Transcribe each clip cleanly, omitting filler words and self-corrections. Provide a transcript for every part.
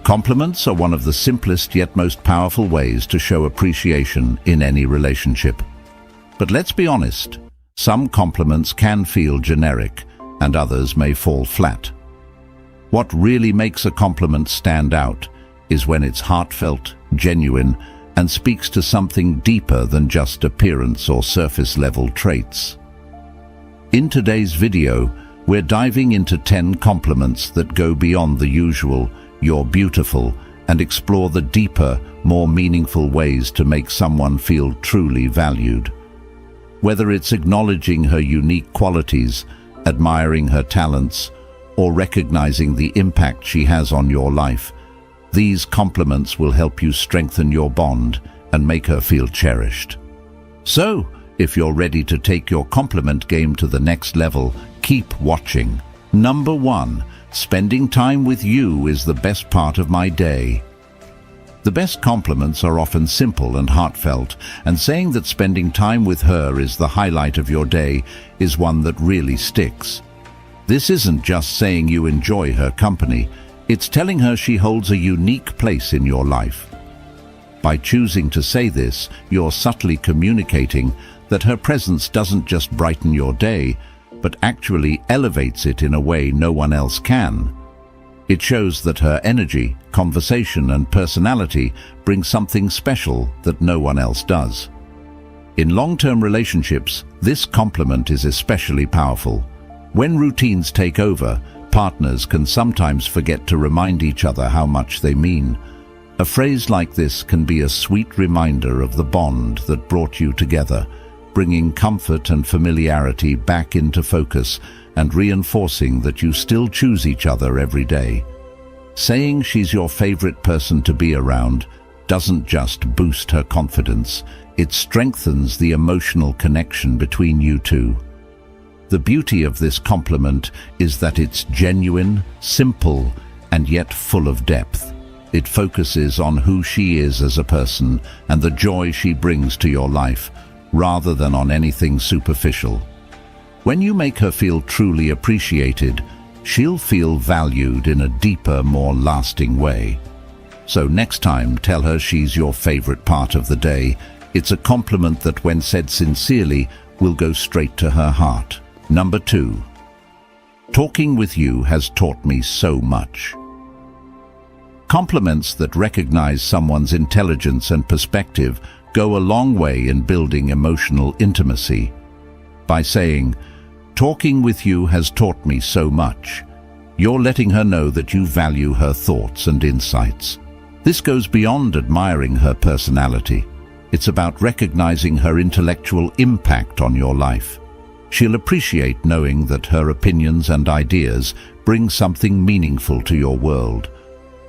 Compliments are one of the simplest yet most powerful ways to show appreciation in any relationship. But let's be honest, some compliments can feel generic and others may fall flat. What really makes a compliment stand out is when it's heartfelt, genuine, and speaks to something deeper than just appearance or surface-level traits. In today's video, we're diving into 10 compliments that go beyond the usual "you're beautiful" and explore the deeper, more meaningful ways to make someone feel truly valued. Whether it's acknowledging her unique qualities, admiring her talents, or recognizing the impact she has on your life, these compliments will help you strengthen your bond and make her feel cherished. So, if you're ready to take your compliment game to the next level, keep watching. Number 1. Spending time with you is the best part of my day. The best compliments are often simple and heartfelt, and saying that spending time with her is the highlight of your day is one that really sticks. This isn't just saying you enjoy her company, it's telling her she holds a unique place in your life. By choosing to say this, you're subtly communicating that her presence doesn't just brighten your day, but actually elevates it in a way no one else can. It shows that her energy, conversation, and personality bring something special that no one else does. In long-term relationships, this compliment is especially powerful. When routines take over, partners can sometimes forget to remind each other how much they mean. A phrase like this can be a sweet reminder of the bond that brought you together, bringing comfort and familiarity back into focus and reinforcing that you still choose each other every day. Saying she's your favorite person to be around doesn't just boost her confidence, it strengthens the emotional connection between you two. The beauty of this compliment is that it's genuine, simple, and yet full of depth. It focuses on who she is as a person and the joy she brings to your life, rather than on anything superficial. When you make her feel truly appreciated, she'll feel valued in a deeper, more lasting way. So next time, tell her she's your favorite part of the day. It's a compliment that, when said sincerely, will go straight to her heart. Number 2. Talking with you has taught me so much. Compliments that recognize someone's intelligence and perspective go a long way in building emotional intimacy. By saying, "Talking with you has taught me so much," you're letting her know that you value her thoughts and insights. This goes beyond admiring her personality. It's about recognizing her intellectual impact on your life. She'll appreciate knowing that her opinions and ideas bring something meaningful to your world.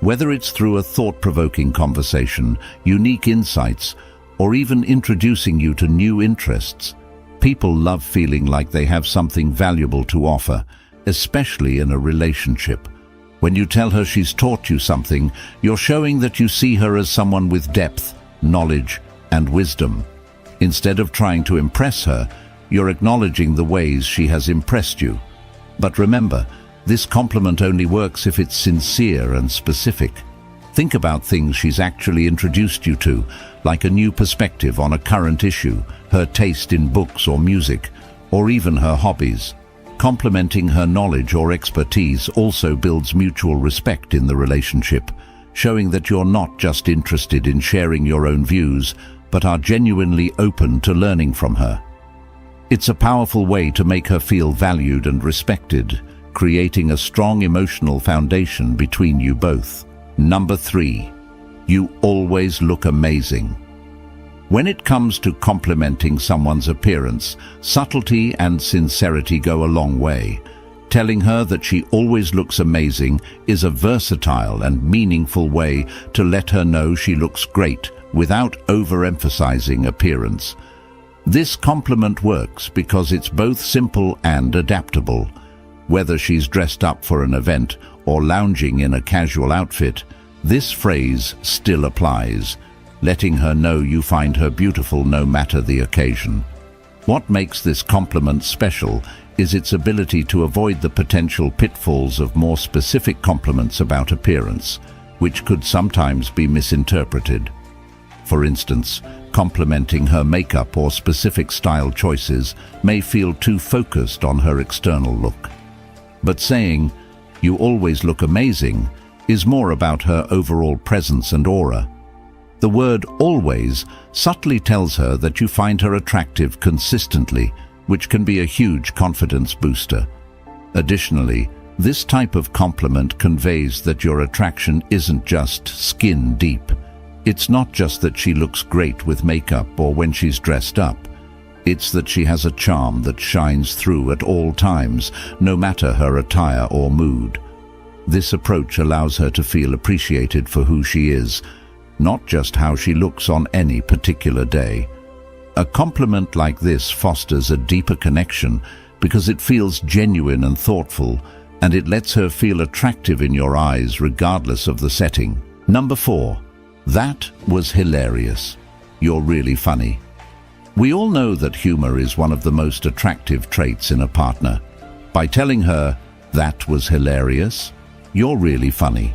Whether it's through a thought-provoking conversation, unique insights, or even introducing you to new interests, people love feeling like they have something valuable to offer, especially in a relationship. When you tell her she's taught you something, you're showing that you see her as someone with depth, knowledge, and wisdom. Instead of trying to impress her, you're acknowledging the ways she has impressed you. But remember, this compliment only works if it's sincere and specific. Think about things she's actually introduced you to, like a new perspective on a current issue, her taste in books or music, or even her hobbies. Complimenting her knowledge or expertise also builds mutual respect in the relationship, showing that you're not just interested in sharing your own views, but are genuinely open to learning from her. It's a powerful way to make her feel valued and respected, creating a strong emotional foundation between you both. Number 3. You always look amazing. When it comes to complimenting someone's appearance, subtlety and sincerity go a long way. Telling her that she always looks amazing is a versatile and meaningful way to let her know she looks great without overemphasizing appearance. This compliment works because it's both simple and adaptable. Whether she's dressed up for an event or lounging in a casual outfit, this phrase still applies, letting her know you find her beautiful no matter the occasion. What makes this compliment special is its ability to avoid the potential pitfalls of more specific compliments about appearance. which could sometimes be misinterpreted. For instance, complimenting her makeup or specific style choices may feel too focused on her external look. But saying, "You always look amazing," is more about her overall presence and aura. The word "always" subtly tells her that you find her attractive consistently, which can be a huge confidence booster. Additionally, this type of compliment conveys that your attraction isn't just skin deep. It's not just that she looks great with makeup or when she's dressed up. It's that she has a charm that shines through at all times, no matter her attire or mood. This approach allows her to feel appreciated for who she is, not just how she looks on any particular day. A compliment like this fosters a deeper connection because it feels genuine and thoughtful, and it lets her feel attractive in your eyes regardless of the setting. Number 4. That was hilarious. You're really funny. We all know that humor is one of the most attractive traits in a partner. By telling her, "That was hilarious," "You're really funny,"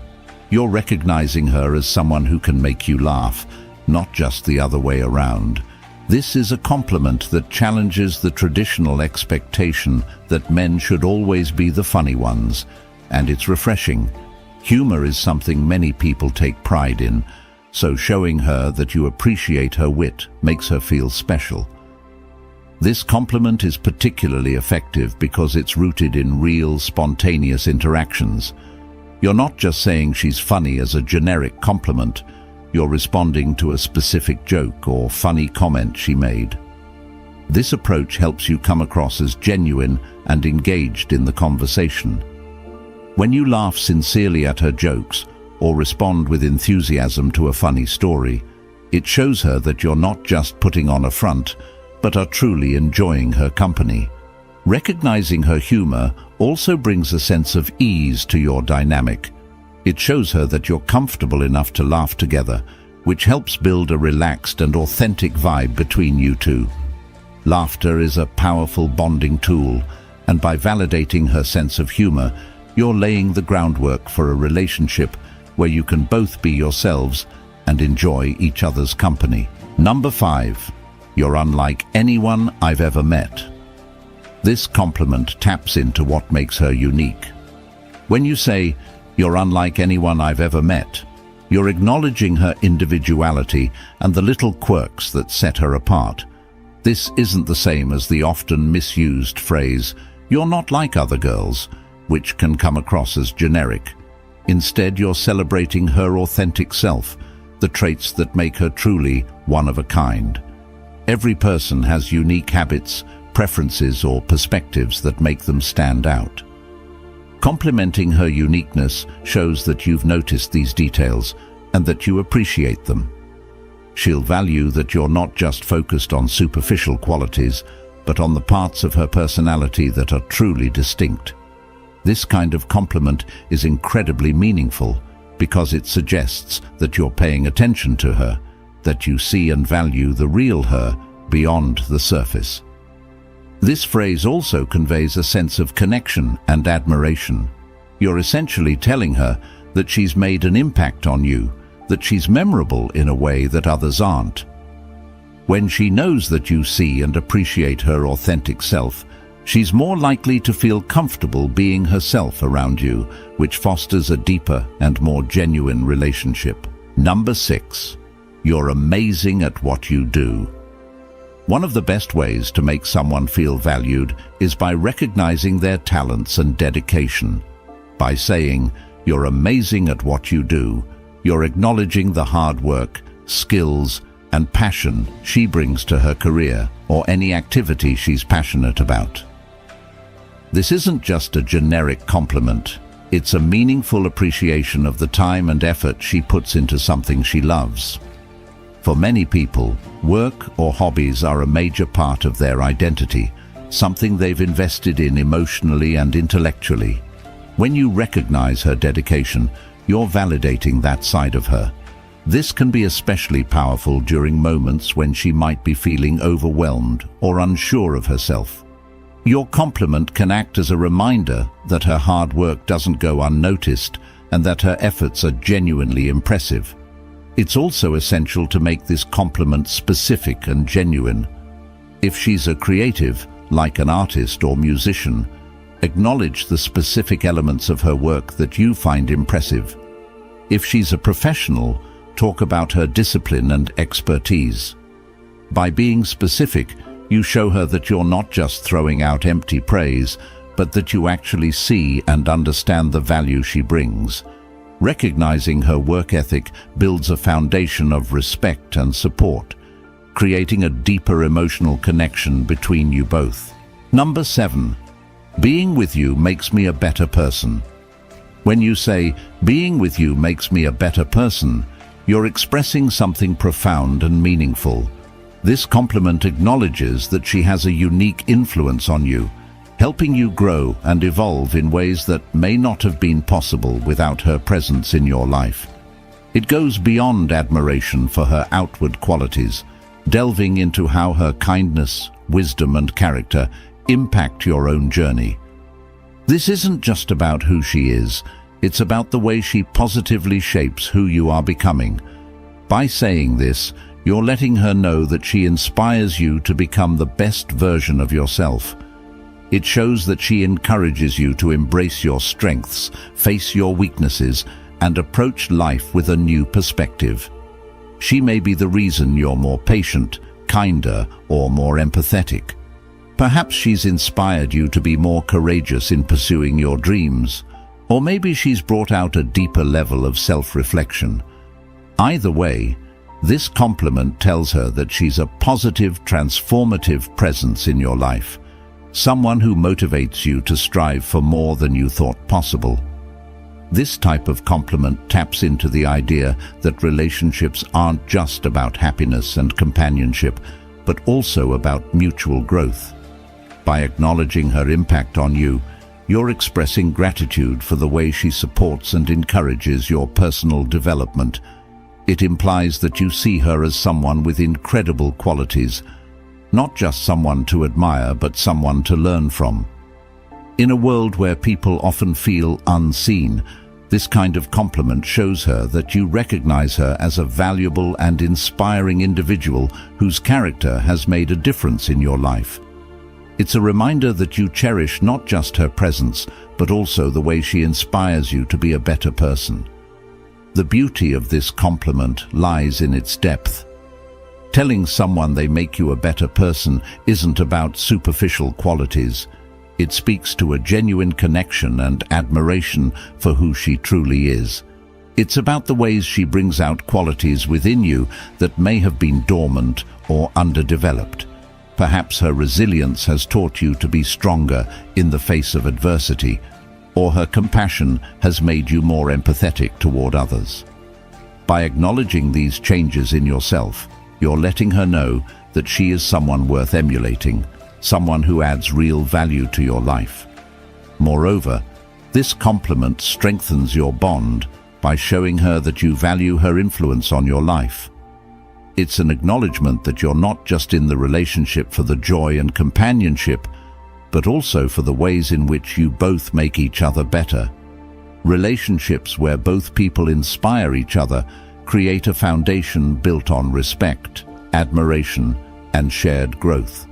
you're recognizing her as someone who can make you laugh, not just the other way around. This is a compliment that challenges the traditional expectation that men should always be the funny ones, and it's refreshing. Humor is something many people take pride in, so showing her that you appreciate her wit makes her feel special. This compliment is particularly effective because it's rooted in real, spontaneous interactions. You're not just saying she's funny as a generic compliment, you're responding to a specific joke or funny comment she made. This approach helps you come across as genuine and engaged in the conversation. When you laugh sincerely at her jokes or respond with enthusiasm to a funny story, it shows her that you're not just putting on a front, but are truly enjoying her company. Recognizing her humor also brings a sense of ease to your dynamic. It shows her that you're comfortable enough to laugh together, which helps build a relaxed and authentic vibe between you two. Laughter is a powerful bonding tool, and by validating her sense of humor, you're laying the groundwork for a relationship where you can both be yourselves and enjoy each other's company. Number 5. You're unlike anyone I've ever met. This compliment taps into what makes her unique. When you say, "You're unlike anyone I've ever met," you're acknowledging her individuality and the little quirks that set her apart. This isn't the same as the often misused phrase, "You're not like other girls," which can come across as generic. Instead, you're celebrating her authentic self, the traits that make her truly one of a kind. Every person has unique habits, preferences, or perspectives that make them stand out. Complimenting her uniqueness shows that you've noticed these details and that you appreciate them. She'll value that you're not just focused on superficial qualities, but on the parts of her personality that are truly distinct. This kind of compliment is incredibly meaningful because it suggests that you're paying attention to her, that you see and value the real her beyond the surface. This phrase also conveys a sense of connection and admiration. You're essentially telling her that she's made an impact on you, that she's memorable in a way that others aren't. When she knows that you see and appreciate her authentic self, she's more likely to feel comfortable being herself around you, which fosters a deeper and more genuine relationship. Number 6. You're amazing at what you do. One of the best ways to make someone feel valued is by recognizing their talents and dedication. By saying, "You're amazing at what you do," you're acknowledging the hard work, skills, and passion she brings to her career or any activity she's passionate about. This isn't just a generic compliment. It's a meaningful appreciation of the time and effort she puts into something she loves. For many people, work or hobbies are a major part of their identity, something they've invested in emotionally and intellectually. When you recognize her dedication, you're validating that side of her. This can be especially powerful during moments when she might be feeling overwhelmed or unsure of herself. Your compliment can act as a reminder that her hard work doesn't go unnoticed and that her efforts are genuinely impressive. It's also essential to make this compliment specific and genuine. If she's a creative, like an artist or musician, acknowledge the specific elements of her work that you find impressive. If she's a professional, talk about her discipline and expertise. By being specific, you show her that you're not just throwing out empty praise, but that you actually see and understand the value she brings. Recognizing her work ethic builds a foundation of respect and support, creating a deeper emotional connection between you both. Number 7. Being with you makes me a better person. When you say, "Being with you makes me a better person," you're expressing something profound and meaningful. This compliment acknowledges that she has a unique influence on you, helping you grow and evolve in ways that may not have been possible without her presence in your life. It goes beyond admiration for her outward qualities, delving into how her kindness, wisdom, and character impact your own journey. This isn't just about who she is, it's about the way she positively shapes who you are becoming. By saying this, you're letting her know that she inspires you to become the best version of yourself. It shows that she encourages you to embrace your strengths, face your weaknesses, and approach life with a new perspective. She may be the reason you're more patient, kinder, or more empathetic. Perhaps she's inspired you to be more courageous in pursuing your dreams, or maybe she's brought out a deeper level of self-reflection. Either way, this compliment tells her that she's a positive, transformative presence in your life, someone who motivates you to strive for more than you thought possible. This type of compliment taps into the idea that relationships aren't just about happiness and companionship, but also about mutual growth. By acknowledging her impact on you, you're expressing gratitude for the way she supports and encourages your personal development. It implies that you see her as someone with incredible qualities, not just someone to admire, but someone to learn from. In a world where people often feel unseen, this kind of compliment shows her that you recognize her as a valuable and inspiring individual whose character has made a difference in your life. It's a reminder that you cherish not just her presence, but also the way she inspires you to be a better person. The beauty of this compliment lies in its depth. Telling someone they make you a better person isn't about superficial qualities. It speaks to a genuine connection and admiration for who she truly is. It's about the ways she brings out qualities within you that may have been dormant or underdeveloped. Perhaps her resilience has taught you to be stronger in the face of adversity, or her compassion has made you more empathetic toward others. By acknowledging these changes in yourself, you're letting her know that she is someone worth emulating, someone who adds real value to your life. Moreover, this compliment strengthens your bond by showing her that you value her influence on your life. It's an acknowledgement that you're not just in the relationship for the joy and companionship, but also for the ways in which you both make each other better. Relationships where both people inspire each other create a foundation built on respect, admiration, and shared growth.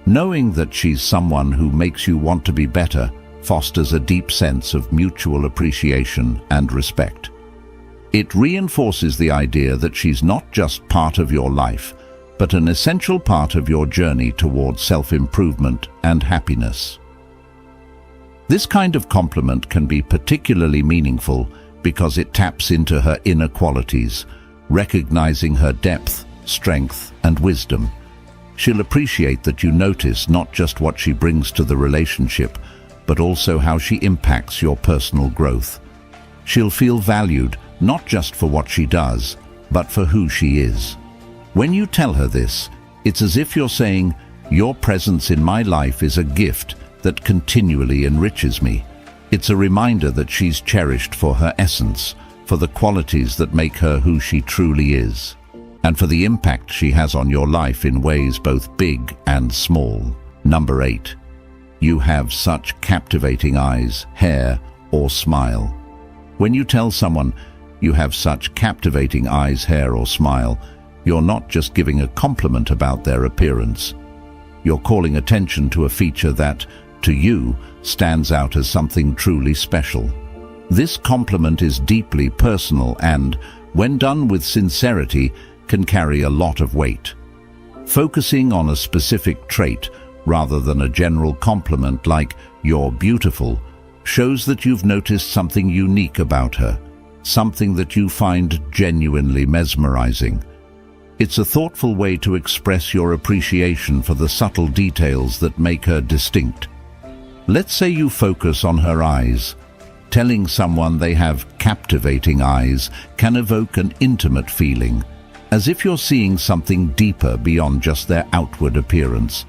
Knowing that she's someone who makes you want to be better fosters a deep sense of mutual appreciation and respect. It reinforces the idea that she's not just part of your life, but an essential part of your journey towards self-improvement and happiness. This kind of compliment can be particularly meaningful because it taps into her inner qualities, recognizing her depth, strength, and wisdom. She'll appreciate that you notice not just what she brings to the relationship, but also how she impacts your personal growth. She'll feel valued not just for what she does, but for who she is. When you tell her this, it's as if you're saying, "Your presence in my life is a gift that continually enriches me." It's a reminder that she's cherished for her essence, for the qualities that make her who she truly is, and for the impact she has on your life in ways both big and small. Number 8. You have such captivating eyes, hair, or smile. When you tell someone, "You have such captivating eyes, hair, or smile," you're not just giving a compliment about their appearance. You're calling attention to a feature that, to you, stands out as something truly special. This compliment is deeply personal and, when done with sincerity, can carry a lot of weight. Focusing on a specific trait rather than a general compliment like "you're beautiful" shows that you've noticed something unique about her, something that you find genuinely mesmerizing. It's a thoughtful way to express your appreciation for the subtle details that make her distinct. Let's say you focus on her eyes. Telling someone they have captivating eyes can evoke an intimate feeling, as if you're seeing something deeper beyond just their outward appearance.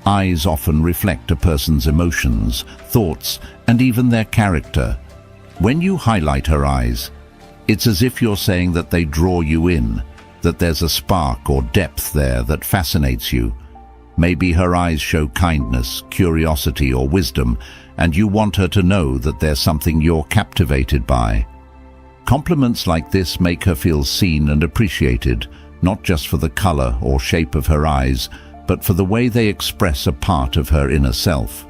Eyes often reflect a person's emotions, thoughts, and even their character. When you highlight her eyes, it's as if you're saying that they draw you in, that there's a spark or depth there that fascinates you. Maybe her eyes show kindness, curiosity, or wisdom, and you want her to know that there's something you're captivated by. Compliments like this make her feel seen and appreciated, not just for the color or shape of her eyes, but for the way they express a part of her inner self.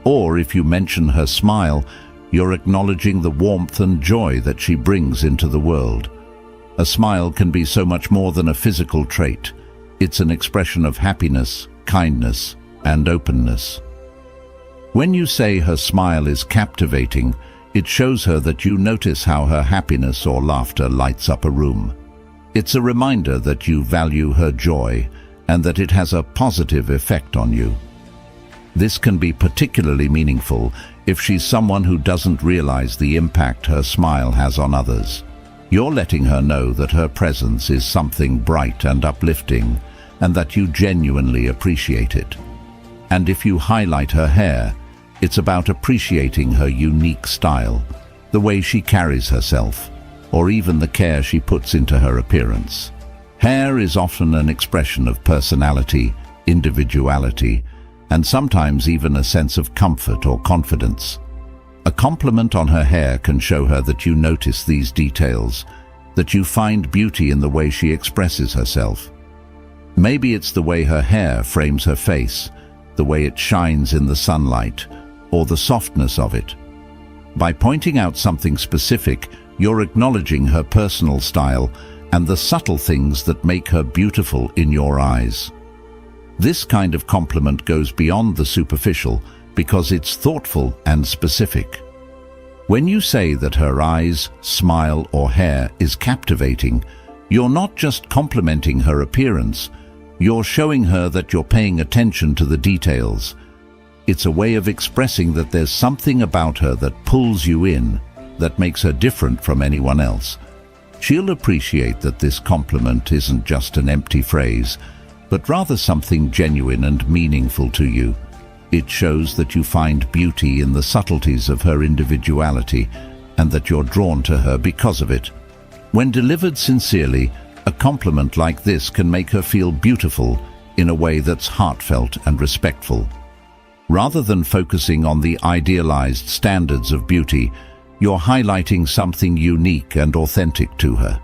Or if you mention her smile, you're acknowledging the warmth and joy that she brings into the world. A smile can be so much more than a physical trait. It's an expression of happiness, kindness, and openness. When you say her smile is captivating, it shows her that you notice how her happiness or laughter lights up a room. It's a reminder that you value her joy and that it has a positive effect on you. This can be particularly meaningful if she's someone who doesn't realize the impact her smile has on others. You're letting her know that her presence is something bright and uplifting, and that you genuinely appreciate it. And if you highlight her hair, it's about appreciating her unique style, the way she carries herself, or even the care she puts into her appearance. Hair is often an expression of personality, individuality, and sometimes even a sense of comfort or confidence. A compliment on her hair can show her that you notice these details, that you find beauty in the way she expresses herself. Maybe it's the way her hair frames her face, the way it shines in the sunlight, or the softness of it. By pointing out something specific, you're acknowledging her personal style and the subtle things that make her beautiful in your eyes. This kind of compliment goes beyond the superficial because it's thoughtful and specific. When you say that her eyes, smile, or hair is captivating, you're not just complimenting her appearance, you're showing her that you're paying attention to the details. It's a way of expressing that there's something about her that pulls you in, that makes her different from anyone else. She'll appreciate that this compliment isn't just an empty phrase, but rather something genuine and meaningful to you. It shows that you find beauty in the subtleties of her individuality and that you're drawn to her because of it. When delivered sincerely, a compliment like this can make her feel beautiful in a way that's heartfelt and respectful. Rather than focusing on the idealized standards of beauty, you're highlighting something unique and authentic to her.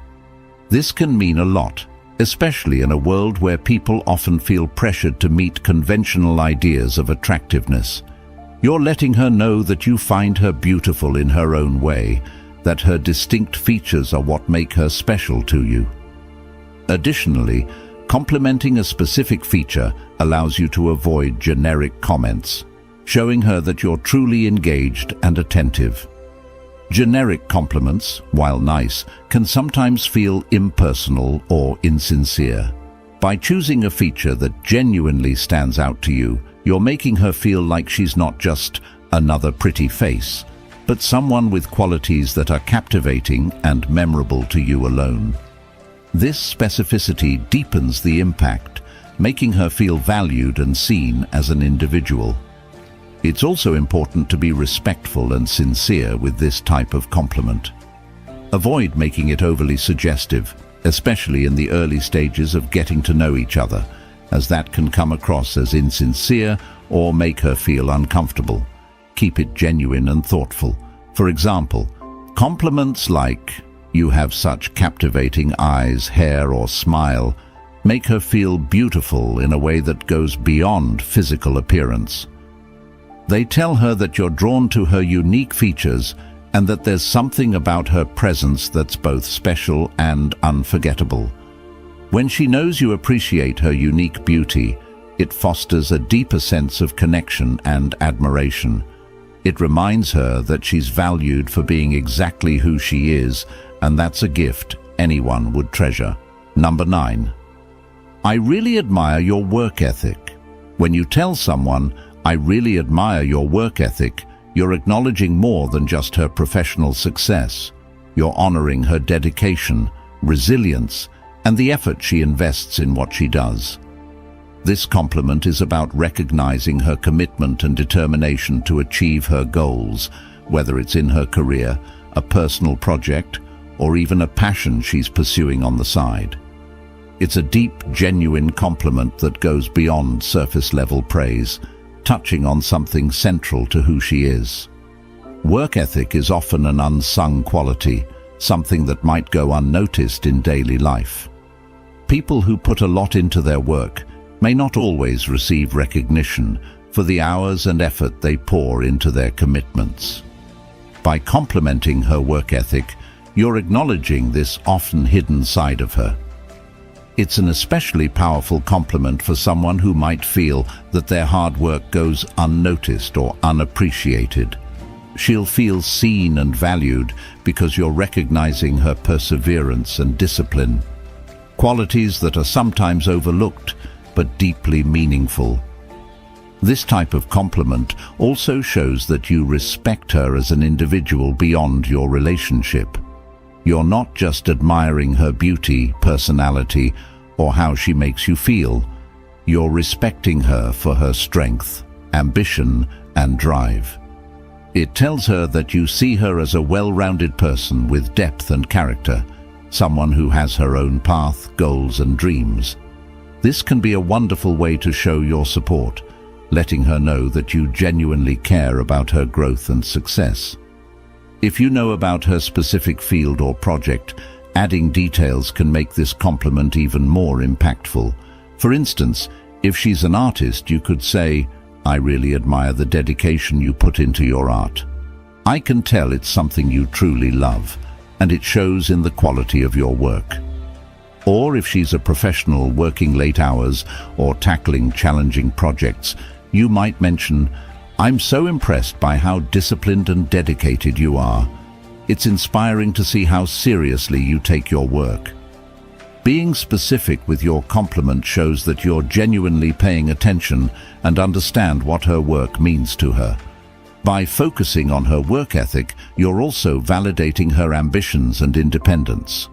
This can mean a lot, especially in a world where people often feel pressured to meet conventional ideas of attractiveness. You're letting her know that you find her beautiful in her own way, that her distinct features are what make her special to you. Additionally, complimenting a specific feature allows you to avoid generic comments, showing her that you're truly engaged and attentive. Generic compliments, while nice, can sometimes feel impersonal or insincere. By choosing a feature that genuinely stands out to you, you're making her feel like she's not just another pretty face, but someone with qualities that are captivating and memorable to you alone. This specificity deepens the impact, making her feel valued and seen as an individual. It's also important to be respectful and sincere with this type of compliment. Avoid making it overly suggestive, especially in the early stages of getting to know each other, as that can come across as insincere or make her feel uncomfortable. Keep it genuine and thoughtful. For example, Compliments like, "You have such captivating eyes, hair, or smile," make her feel beautiful in a way that goes beyond physical appearance. They tell her that you're drawn to her unique features and that there's something about her presence that's both special and unforgettable. When she knows you appreciate her unique beauty, it fosters a deeper sense of connection and admiration. It reminds her that she's valued for being exactly who she is, and that's a gift anyone would treasure. Number 9. I really admire your work ethic. When you tell someone, "I really admire your work ethic," you're acknowledging more than just her professional success. You're honoring her dedication, resilience, and the effort she invests in what she does. This compliment is about recognizing her commitment and determination to achieve her goals, whether it's in her career, a personal project, or even a passion she's pursuing on the side. It's a deep, genuine compliment that goes beyond surface-level praise, touching on something central to who she is. Work ethic is often an unsung quality, something that might go unnoticed in daily life. People who put a lot into their work may not always receive recognition for the hours and effort they pour into their commitments. By complimenting her work ethic, you're acknowledging this often hidden side of her. It's an especially powerful compliment for someone who might feel that their hard work goes unnoticed or unappreciated. She'll feel seen and valued because you're recognizing her perseverance and discipline, qualities that are sometimes overlooked but deeply meaningful. This type of compliment also shows that you respect her as an individual beyond your relationship. You're not just admiring her beauty, personality, or how she makes you feel. You're respecting her for her strength, ambition, and drive. It tells her that you see her as a well-rounded person with depth and character, someone who has her own path, goals, and dreams. This can be a wonderful way to show your support, letting her know that you genuinely care about her growth and success. If you know about her specific field or project, adding details can make this compliment even more impactful. For instance, if she's an artist, you could say, "I really admire the dedication you put into your art. I can tell it's something you truly love, and it shows in the quality of your work." Or if she's a professional working late hours or tackling challenging projects, you might mention, "I'm so impressed by how disciplined and dedicated you are. It's inspiring to see how seriously you take your work." Being specific with your compliment shows that you're genuinely paying attention and understand what her work means to her. By focusing on her work ethic, you're also validating her ambitions and independence.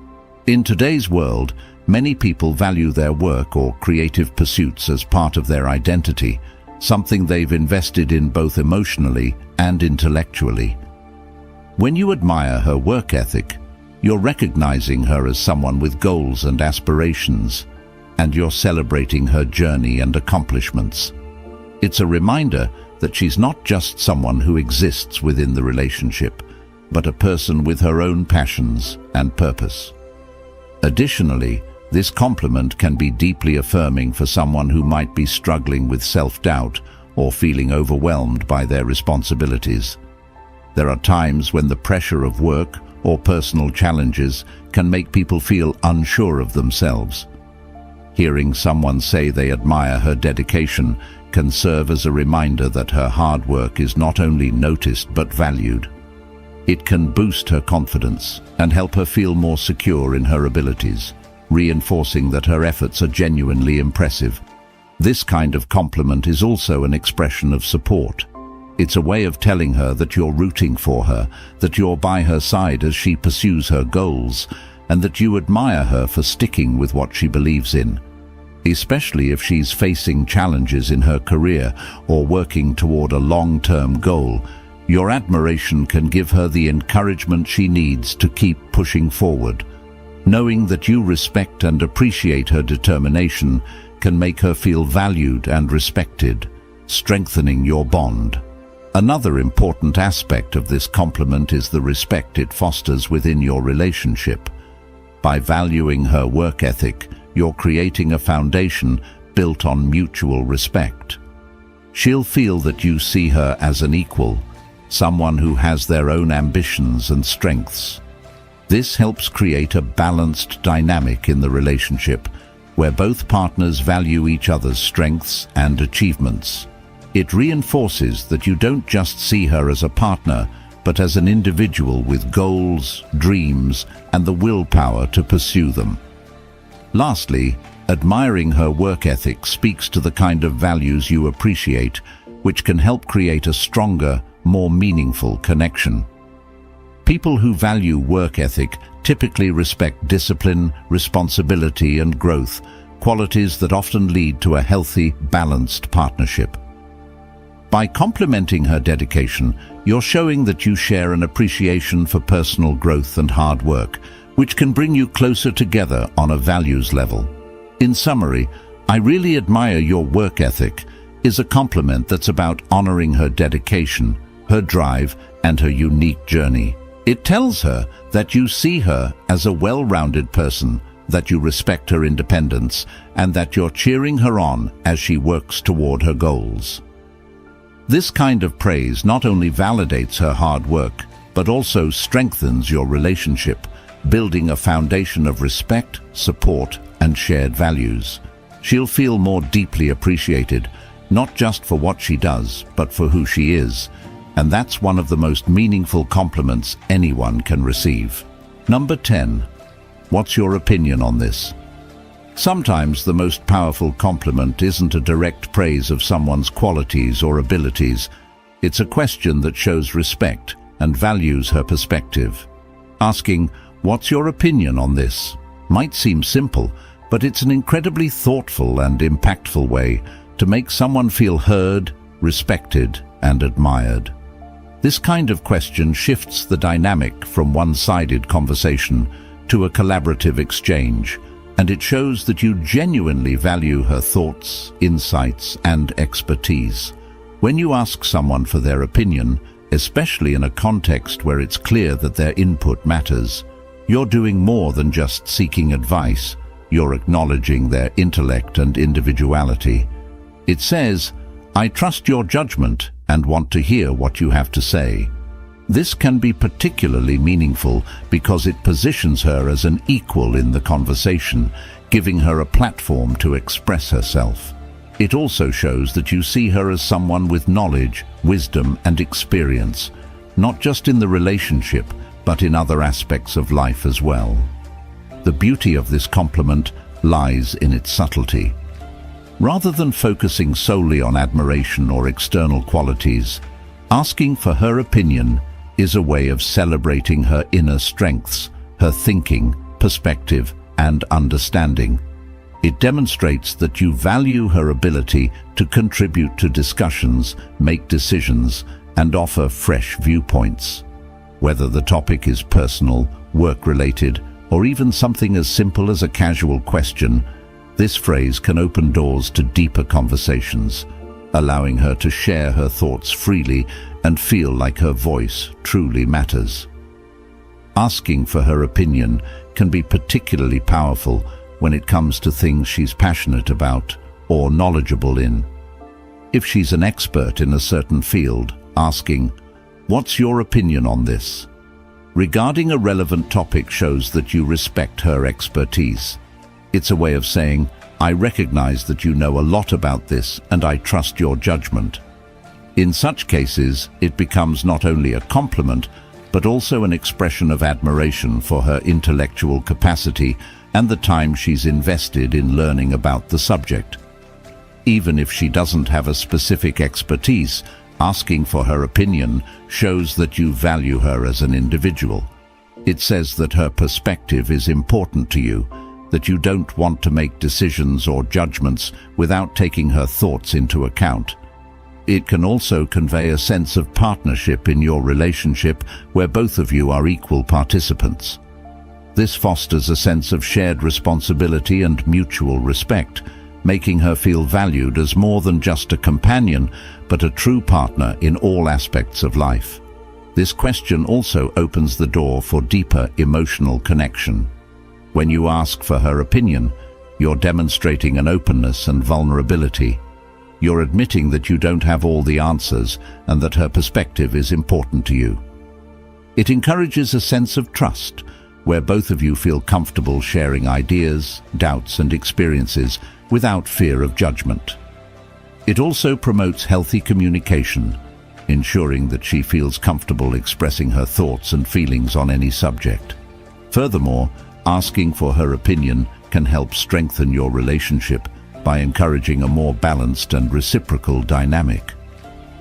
In today's world, many people value their work or creative pursuits as part of their identity, something they've invested in both emotionally and intellectually. When you admire her work ethic, you're recognizing her as someone with goals and aspirations, and you're celebrating her journey and accomplishments. It's a reminder that she's not just someone who exists within the relationship, but a person with her own passions and purpose. Additionally, this compliment can be deeply affirming for someone who might be struggling with self-doubt or feeling overwhelmed by their responsibilities. There are times when the pressure of work or personal challenges can make people feel unsure of themselves. Hearing someone say they admire her dedication can serve as a reminder that her hard work is not only noticed but valued. It can boost her confidence and help her feel more secure in her abilities, reinforcing that her efforts are genuinely impressive. This kind of compliment is also an expression of support. It's a way of telling her that you're rooting for her, that you're by her side as she pursues her goals, and that you admire her for sticking with what she believes in. Especially if she's facing challenges in her career or working toward a long-term goal, your admiration can give her the encouragement she needs to keep pushing forward. Knowing that you respect and appreciate her determination can make her feel valued and respected, strengthening your bond. Another important aspect of this compliment is the respect it fosters within your relationship. By valuing her work ethic, you're creating a foundation built on mutual respect. She'll feel that you see her as an equal, someone who has their own ambitions and strengths. This helps create a balanced dynamic in the relationship, where both partners value each other's strengths and achievements. It reinforces that you don't just see her as a partner, but as an individual with goals, dreams, and the willpower to pursue them. Lastly, admiring her work ethic speaks to the kind of values you appreciate, which can help create a stronger, more meaningful connection. People who value work ethic typically respect discipline, responsibility, and growth, qualities that often lead to a healthy, balanced partnership. By complimenting her dedication, you're showing that you share an appreciation for personal growth and hard work, which can bring you closer together on a values level. In summary, "I really admire your work ethic" is a compliment that's about honoring her dedication, her drive, and her unique journey. It tells her that you see her as a well-rounded person, that you respect her independence, and that you're cheering her on as she works toward her goals. This kind of praise not only validates her hard work, but also strengthens your relationship, building a foundation of respect, support, and shared values. She'll feel more deeply appreciated, not just for what she does, but for who she is. And that's one of the most meaningful compliments anyone can receive. Number 10. What's your opinion on this? Sometimes the most powerful compliment isn't a direct praise of someone's qualities or abilities. It's a question that shows respect and values her perspective. Asking, "What's your opinion on this?" might seem simple, but it's an incredibly thoughtful and impactful way to make someone feel heard, respected, and admired. This kind of question shifts the dynamic from one-sided conversation to a collaborative exchange, and it shows that you genuinely value her thoughts, insights, and expertise. When you ask someone for their opinion, especially in a context where it's clear that their input matters, you're doing more than just seeking advice. You're acknowledging their intellect and individuality. It says, "I trust your judgment and want to hear what you have to say." This can be particularly meaningful because it positions her as an equal in the conversation, giving her a platform to express herself. It also shows that you see her as someone with knowledge, wisdom, and experience, not just in the relationship, but in other aspects of life as well. The beauty of this compliment lies in its subtlety. Rather than focusing solely on admiration or external qualities, asking for her opinion is a way of celebrating her inner strengths, her thinking, perspective, and understanding. It demonstrates that you value her ability to contribute to discussions, make decisions, and offer fresh viewpoints. Whether the topic is personal, work-related, or even something as simple as a casual question, this phrase can open doors to deeper conversations, allowing her to share her thoughts freely and feel like her voice truly matters. Asking for her opinion can be particularly powerful when it comes to things she's passionate about or knowledgeable in. If she's an expert in a certain field, asking, "What's your opinion on this?" regarding a relevant topic shows that you respect her expertise. It's a way of saying, "I recognize that you know a lot about this and I trust your judgment." In such cases, it becomes not only a compliment, but also an expression of admiration for her intellectual capacity and the time she's invested in learning about the subject. Even if she doesn't have a specific expertise, asking for her opinion shows that you value her as an individual. It says that her perspective is important to you, that you don't want to make decisions or judgments without taking her thoughts into account. It can also convey a sense of partnership in your relationship where both of you are equal participants. This fosters a sense of shared responsibility and mutual respect, making her feel valued as more than just a companion, but a true partner in all aspects of life. This question also opens the door for deeper emotional connection. When you ask for her opinion, you're demonstrating an openness and vulnerability. You're admitting that you don't have all the answers and that her perspective is important to you. It encourages a sense of trust, where both of you feel comfortable sharing ideas, doubts, and experiences without fear of judgment. It also promotes healthy communication, ensuring that she feels comfortable expressing her thoughts and feelings on any subject. Furthermore, asking for her opinion can help strengthen your relationship by encouraging a more balanced and reciprocal dynamic.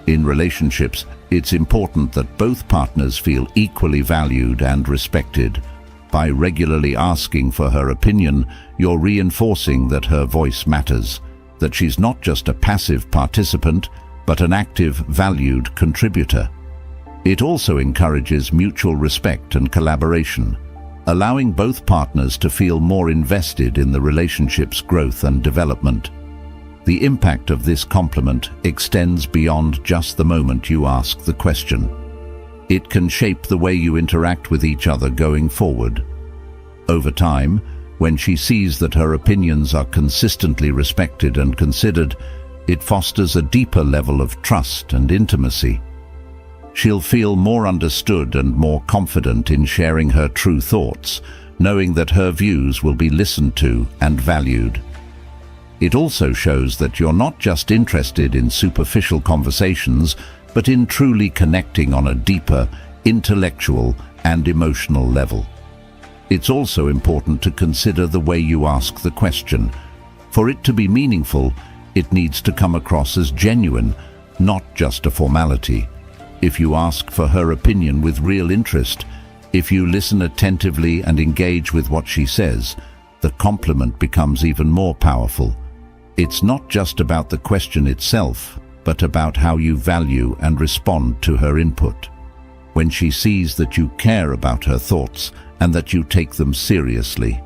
In relationships, it's important that both partners feel equally valued and respected. By regularly asking for her opinion, you're reinforcing that her voice matters, that she's not just a passive participant, but an active, valued contributor. It also encourages mutual respect and collaboration, allowing both partners to feel more invested in the relationship's growth and development. The impact of this compliment extends beyond just the moment you ask the question. It can shape the way you interact with each other going forward. Over time, when she sees that her opinions are consistently respected and considered, it fosters a deeper level of trust and intimacy. She'll feel more understood and more confident in sharing her true thoughts, knowing that her views will be listened to and valued. It also shows that you're not just interested in superficial conversations, but in truly connecting on a deeper, intellectual and emotional level. It's also important to consider the way you ask the question. For it to be meaningful, it needs to come across as genuine, not just a formality. If you ask for her opinion with real interest, if you listen attentively and engage with what she says, the compliment becomes even more powerful. It's not just about the question itself, but about how you value and respond to her input. When she sees that you care about her thoughts and that you take them seriously,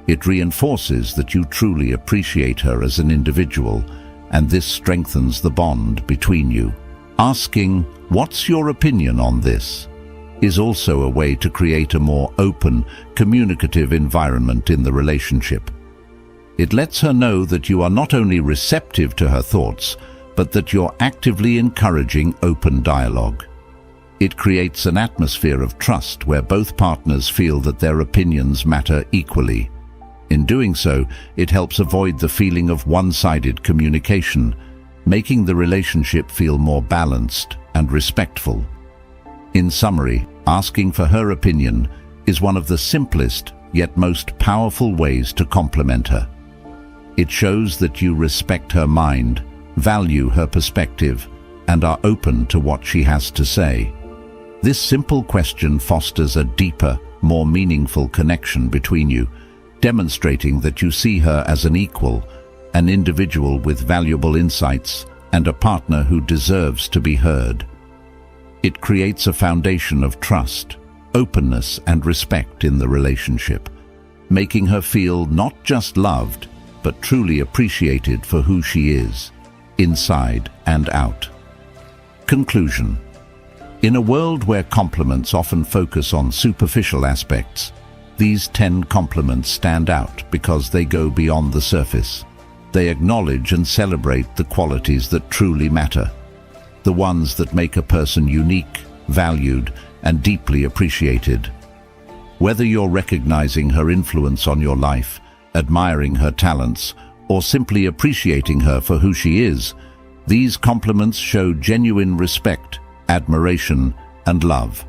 it reinforces that you truly appreciate her as an individual, and this strengthens the bond between you. Asking, "What's your opinion on this?" is also a way to create a more open, communicative environment in the relationship. It lets her know that you are not only receptive to her thoughts, but that you're actively encouraging open dialogue. It creates an atmosphere of trust where both partners feel that their opinions matter equally. In doing so, it helps avoid the feeling of one-sided communication, making the relationship feel more balanced and respectful. In summary, asking for her opinion is one of the simplest yet most powerful ways to compliment her. It shows that you respect her mind, value her perspective, and are open to what she has to say. This simple question fosters a deeper, more meaningful connection between you, demonstrating that you see her as an equal, an individual with valuable insights, and a partner who deserves to be heard. It creates a foundation of trust, openness, and respect in the relationship, making her feel not just loved, but truly appreciated for who she is, inside and out. Conclusion. In a world where compliments often focus on superficial aspects, these 10 compliments stand out because they go beyond the surface. They acknowledge and celebrate the qualities that truly matter, the ones that make a person unique, valued, and deeply appreciated. Whether you're recognizing her influence on your life, admiring her talents, or simply appreciating her for who she is, these compliments show genuine respect, admiration, and love.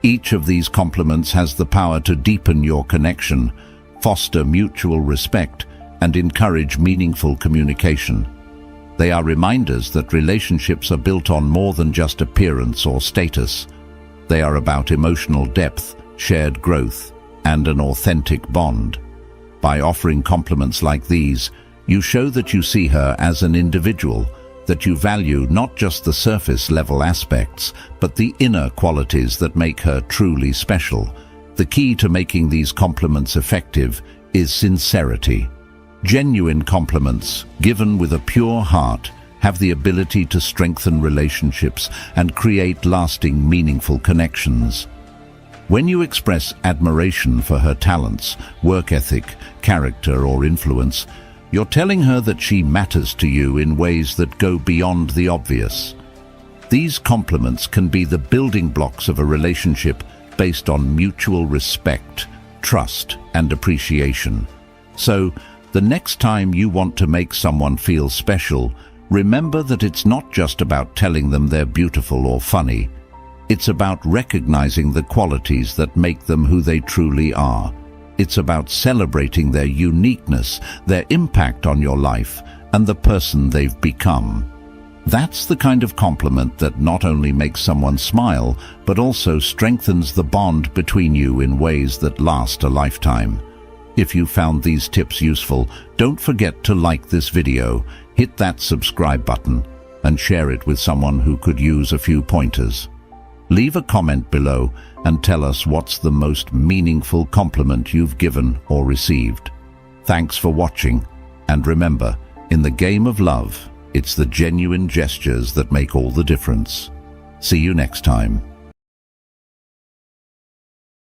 Each of these compliments has the power to deepen your connection, foster mutual respect, and encourage meaningful communication. They are reminders that relationships are built on more than just appearance or status. They are about emotional depth, shared growth, and an authentic bond. By offering compliments like these, you show that you see her as an individual, that you value not just the surface-level aspects, but the inner qualities that make her truly special. The key to making these compliments effective is sincerity. Genuine compliments, given with a pure heart, have the ability to strengthen relationships and create lasting, meaningful connections. When you express admiration for her talents, work ethic, character, or influence, you're telling her that she matters to you in ways that go beyond the obvious. These compliments can be the building blocks of a relationship based on mutual respect, trust, and appreciation. So, the next time you want to make someone feel special, remember that it's not just about telling them they're beautiful or funny. It's about recognizing the qualities that make them who they truly are. It's about celebrating their uniqueness, their impact on your life, and the person they've become. That's the kind of compliment that not only makes someone smile, but also strengthens the bond between you in ways that last a lifetime. If you found these tips useful, don't forget to like this video, hit that subscribe button, and share it with someone who could use a few pointers. Leave a comment below and tell us what's the most meaningful compliment you've given or received. Thanks for watching, and remember, in the game of love, it's the genuine gestures that make all the difference. See you next time.